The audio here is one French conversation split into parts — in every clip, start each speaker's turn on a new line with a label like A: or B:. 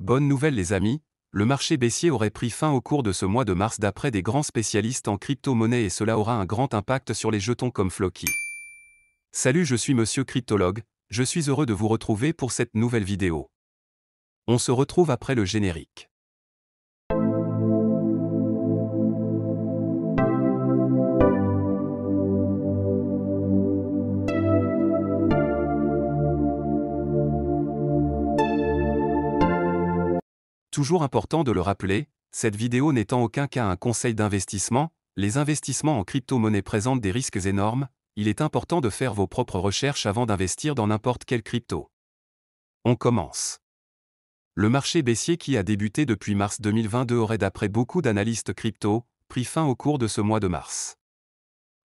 A: Bonne nouvelle les amis, le marché baissier aurait pris fin au cours de ce mois de mars d'après des grands spécialistes en crypto-monnaie et cela aura un grand impact sur les jetons comme Floki. Salut, je suis Monsieur Cryptologue, je suis heureux de vous retrouver pour cette nouvelle vidéo. On se retrouve après le générique. Toujours important de le rappeler, cette vidéo n'est en aucun cas un conseil d'investissement, les investissements en crypto-monnaie présentent des risques énormes, il est important de faire vos propres recherches avant d'investir dans n'importe quelle crypto. On commence. Le marché baissier qui a débuté depuis mars 2022 aurait d'après beaucoup d'analystes crypto, pris fin au cours de ce mois de mars.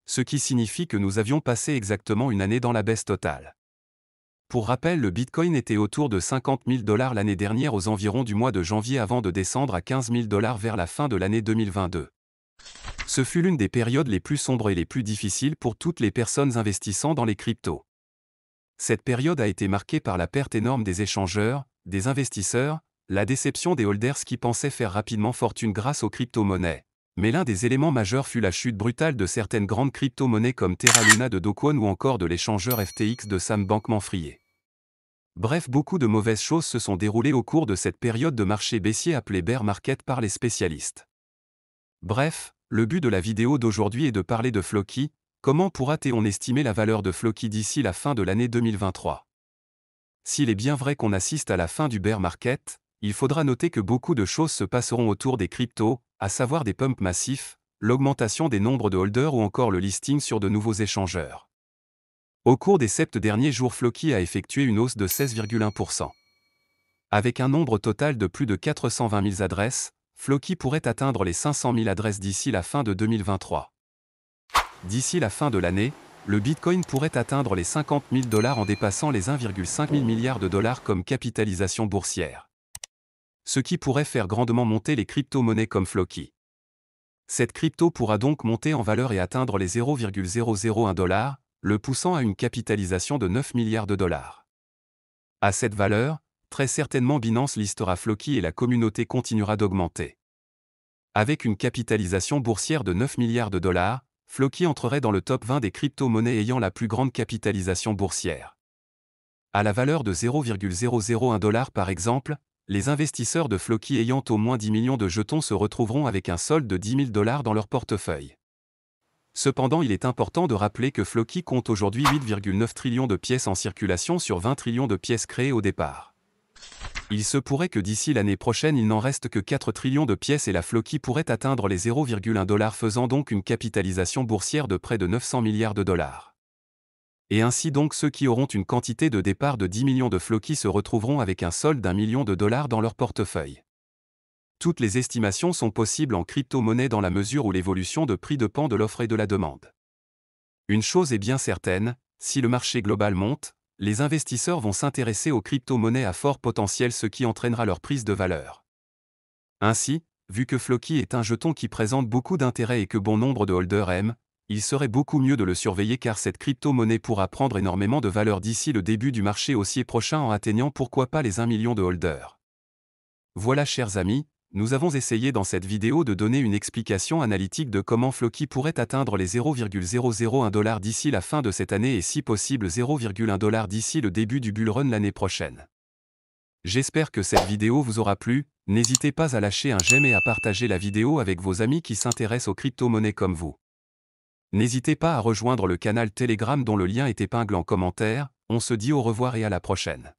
A: Ce qui signifie que nous avions passé exactement une année dans la baisse totale. Pour rappel, le Bitcoin était autour de 50 000 $ l'année dernière aux environs du mois de janvier avant de descendre à 15 000 $ vers la fin de l'année 2022. Ce fut l'une des périodes les plus sombres et les plus difficiles pour toutes les personnes investissant dans les cryptos. Cette période a été marquée par la perte énorme des échangeurs, des investisseurs, la déception des holders qui pensaient faire rapidement fortune grâce aux crypto-monnaies. Mais l'un des éléments majeurs fut la chute brutale de certaines grandes crypto-monnaies comme Terra Luna de Do Kwon ou encore de l'échangeur FTX de Sam Bankman-Fried. Bref, beaucoup de mauvaises choses se sont déroulées au cours de cette période de marché baissier appelée bear market par les spécialistes. Bref, le but de la vidéo d'aujourd'hui est de parler de Floki, comment pourra-t-on estimer la valeur de Floki d'ici la fin de l'année 2023. S'il est bien vrai qu'on assiste à la fin du bear market, il faudra noter que beaucoup de choses se passeront autour des cryptos, à savoir des pumps massifs, l'augmentation des nombres de holders ou encore le listing sur de nouveaux échangeurs. Au cours des 7 derniers jours, Floki a effectué une hausse de 16,1%. Avec un nombre total de plus de 420 000 adresses, Floki pourrait atteindre les 500 000 adresses d'ici la fin de 2023. D'ici la fin de l'année, le Bitcoin pourrait atteindre les 50 000 $ en dépassant les 1,5 milliard de dollars comme capitalisation boursière. Ce qui pourrait faire grandement monter les crypto-monnaies comme Floki. Cette crypto pourra donc monter en valeur et atteindre les 0,001 $, le poussant à une capitalisation de 9 milliards de dollars. À cette valeur, très certainement Binance listera Floki et la communauté continuera d'augmenter. Avec une capitalisation boursière de 9 milliards de dollars, Floki entrerait dans le top 20 des crypto-monnaies ayant la plus grande capitalisation boursière. À la valeur de 0,001 $ par exemple, les investisseurs de Floki ayant au moins 10 millions de jetons se retrouveront avec un solde de 10 000 $ dans leur portefeuille. Cependant, il est important de rappeler que Floki compte aujourd'hui 8,9 trillions de pièces en circulation sur 20 trillions de pièces créées au départ. Il se pourrait que d'ici l'année prochaine il n'en reste que 4 trillions de pièces et la Floki pourrait atteindre les 0,1 $ faisant donc une capitalisation boursière de près de 900 milliards de dollars. Et ainsi donc ceux qui auront une quantité de départ de 10 millions de Floki se retrouveront avec un solde d'1 million de dollars dans leur portefeuille. Toutes les estimations sont possibles en crypto-monnaie dans la mesure où l'évolution de prix dépend de l'offre et de la demande. Une chose est bien certaine, si le marché global monte, les investisseurs vont s'intéresser aux crypto-monnaies à fort potentiel, ce qui entraînera leur prise de valeur. Ainsi, vu que Floki est un jeton qui présente beaucoup d'intérêt et que bon nombre de holders aiment, il serait beaucoup mieux de le surveiller car cette crypto-monnaie pourra prendre énormément de valeur d'ici le début du marché haussier prochain en atteignant pourquoi pas les 1 million de holders. Voilà chers amis, nous avons essayé dans cette vidéo de donner une explication analytique de comment Floki pourrait atteindre les 0,001 $ d'ici la fin de cette année et si possible 0,1 $ d'ici le début du bull run l'année prochaine. J'espère que cette vidéo vous aura plu, n'hésitez pas à lâcher un j'aime et à partager la vidéo avec vos amis qui s'intéressent aux crypto-monnaies comme vous. N'hésitez pas à rejoindre le canal Telegram dont le lien est épinglé en commentaire, on se dit au revoir et à la prochaine.